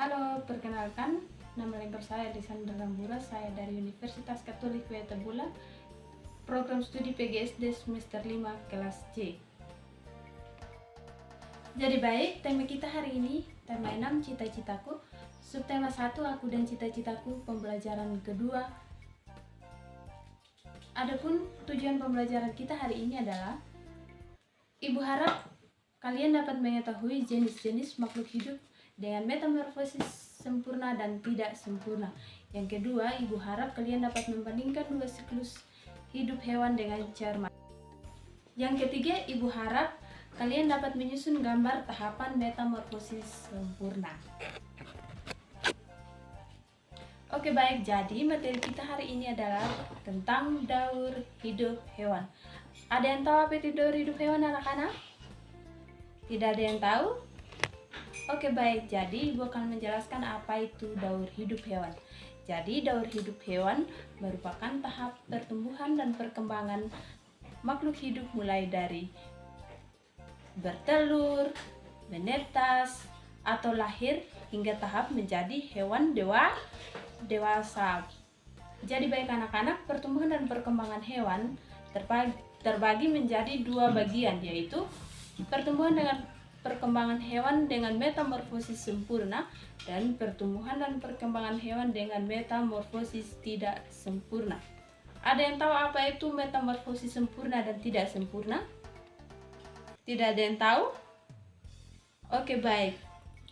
Halo, perkenalkan, nama lengkap saya Lisandra Rambura, saya dari Universitas Katolik Wetabula, program studi PGSD semester 5 kelas C. Jadi baik, tema kita hari ini, tema 6 cita-citaku, subtema 1 aku dan cita-citaku, pembelajaran kedua. Adapun tujuan pembelajaran kita hari ini adalah, Ibu harap kalian dapat mengetahui jenis-jenis makhluk hidup dengan metamorfosis sempurna dan tidak sempurna. Yang kedua, Ibu harap kalian dapat membandingkan dua siklus hidup hewan dengan cermat. Yang ketiga, Ibu harap kalian dapat menyusun gambar tahapan metamorfosis sempurna. Oke baik, jadi materi kita hari ini adalah tentang daur hidup hewan. Ada yang tahu apa itu daur hidup hewan, anak-anak? Tidak ada yang tahu? Oke baik, jadi Ibu akan menjelaskan apa itu daur hidup hewan. Jadi daur hidup hewan merupakan tahap pertumbuhan dan perkembangan makhluk hidup mulai dari bertelur, menetas, atau lahir hingga tahap menjadi hewan dewasa. Jadi baik anak-anak, pertumbuhan dan perkembangan hewan terbagi menjadi dua bagian, yaitu pertumbuhan dengan perkembangan hewan dengan metamorfosis sempurna dan pertumbuhan dan perkembangan hewan dengan metamorfosis tidak sempurna. Ada yang tahu apa itu metamorfosis sempurna dan tidak sempurna? Tidak ada yang tahu? Oke baik.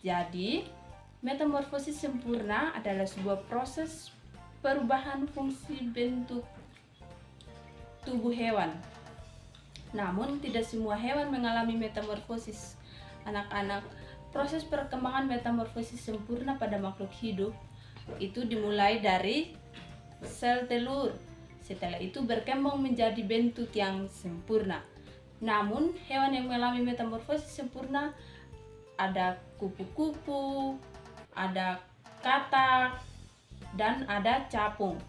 Jadi, metamorfosis sempurna adalah sebuah proses perubahan fungsi bentuk tubuh hewan. Namun, tidak semua hewan mengalami metamorfosis. Anak-anak, proses perkembangan metamorfosis sempurna pada makhluk hidup itu dimulai dari sel telur. Setelah itu berkembang menjadi bentuk yang sempurna. Namun, hewan yang mengalami metamorfosis sempurna ada kupu-kupu, ada katak, dan ada capung.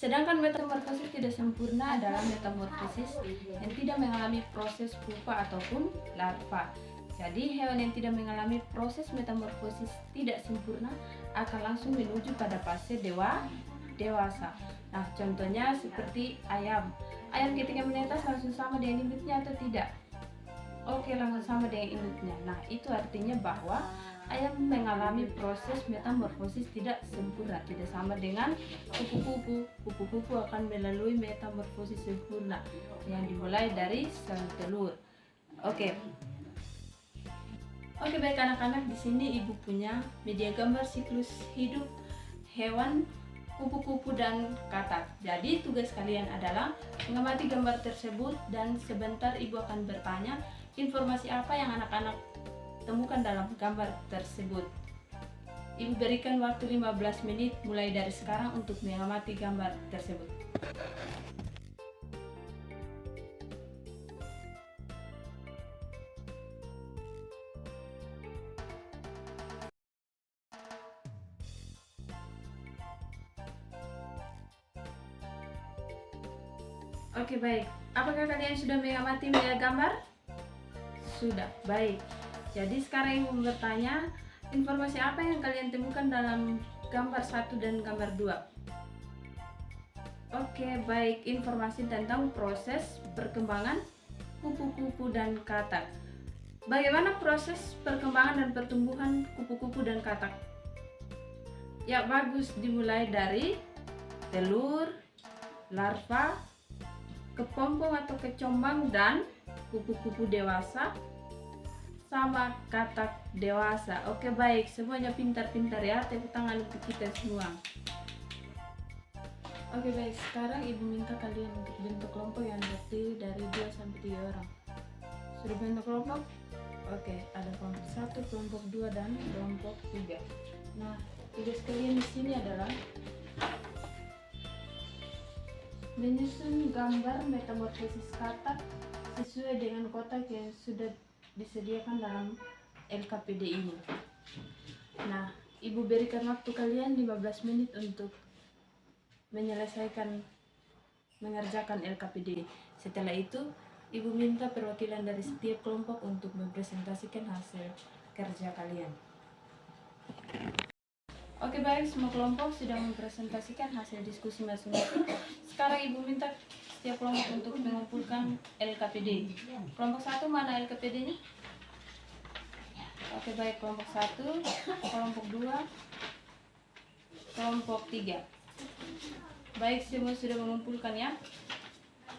Sedangkan metamorfosis tidak sempurna adalah metamorfosis yang tidak mengalami proses pupa ataupun larva. Jadi hewan yang tidak mengalami proses metamorfosis tidak sempurna akan langsung menuju pada fase dewasa. Nah, contohnya seperti ayam. Ayam ketika menetas langsung sama dengan induknya atau tidak? Oke, langsung sama dengan induknya. Nah, itu artinya bahwa ayam mengalami proses metamorfosis tidak sempurna, tidak sama dengan kupu-kupu. Kupu-kupu akan melalui metamorfosis sempurna yang dimulai dari sel telur. Oke, baik anak-anak, di sini Ibu punya media gambar siklus hidup hewan kupu-kupu dan katak. Jadi tugas kalian adalah mengamati gambar tersebut dan sebentar Ibu akan bertanya informasi apa yang anak-anak temukan dalam gambar tersebut. Ibu berikan waktu 15 menit mulai dari sekarang untuk mengamati gambar tersebut. Oke baik, apakah kalian sudah mengamati media gambar? Sudah, baik. Jadi sekarang Ibu bertanya, informasi apa yang kalian temukan dalam gambar 1 dan gambar 2? Oke, baik, informasi tentang proses perkembangan kupu-kupu dan katak. Bagaimana proses perkembangan dan pertumbuhan kupu-kupu dan katak? Ya, bagus, dimulai dari telur, larva, kepompong atau kecombang, dan kupu-kupu dewasa sama katak dewasa. Oke baik, semuanya pintar-pintar ya, tepuk tangan untuk kita semua. Oke baik, sekarang Ibu minta kalian untuk bentuk kelompok yang terdiri dari 2-3 orang. Sudah bentuk kelompok? Oke, ada kelompok 1, kelompok 2, dan kelompok 3. Nah, tugas kalian di sini adalah menyusun gambar metamorfosis katak sesuai dengan kotak yang sudah disediakan dalam LKPD ini. Nah, Ibu berikan waktu kalian 15 menit untuk mengerjakan LKPD. Setelah itu, Ibu minta perwakilan dari setiap kelompok untuk mempresentasikan hasil kerja kalian. Oke baik, semua kelompok sudah mempresentasikan hasil diskusi masing-masing. Sekarang Ibu minta setiap kelompok untuk mengumpulkan LKPD. Kelompok 1 mana LKPD-nya? Oke baik, kelompok 1, kelompok 2, kelompok 3. Baik, semua sudah mengumpulkan ya.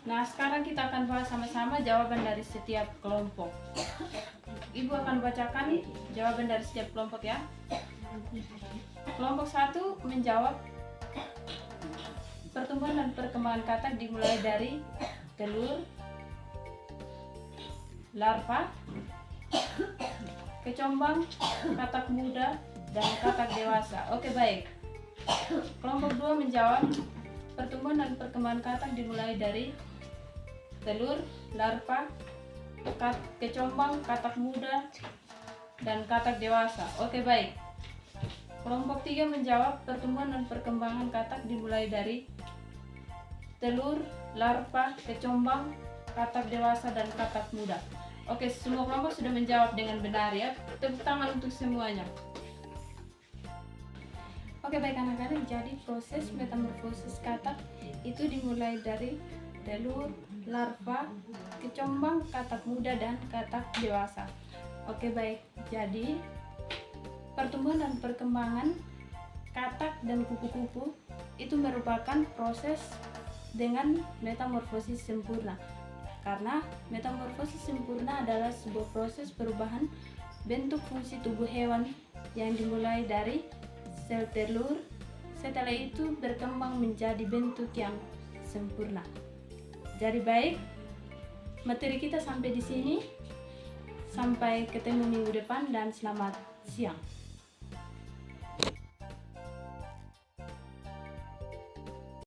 Nah, sekarang kita akan bahas sama-sama jawaban dari setiap kelompok. Ibu akan bacakan jawaban dari setiap kelompok ya. Kelompok 1 menjawab pertumbuhan dan perkembangan katak dimulai dari telur, larva, kecombang, katak muda, dan katak dewasa. Oke baik. Kelompok 2 menjawab pertumbuhan dan perkembangan katak dimulai dari telur, larva, kecombang, katak muda, dan katak dewasa. Oke baik. Kelompok 3 menjawab pertumbuhan dan perkembangan katak dimulai dari telur, larva, kecombang, katak dewasa, dan katak muda. Oke, semua kelompok sudah menjawab dengan benar ya. Tepuk tangan untuk semuanya. Oke baik anak-anak, jadi proses metamorfosis katak itu dimulai dari telur, larva, kecombang, katak muda, dan katak dewasa. Oke baik, jadi pertumbuhan dan perkembangan katak dan kupu-kupu itu merupakan proses dengan metamorfosis sempurna. Karena metamorfosis sempurna adalah sebuah proses perubahan bentuk fungsi tubuh hewan yang dimulai dari sel telur, setelah itu berkembang menjadi bentuk yang sempurna. Jadi baik, materi kita sampai di sini. Sampai ketemu minggu depan dan selamat siang.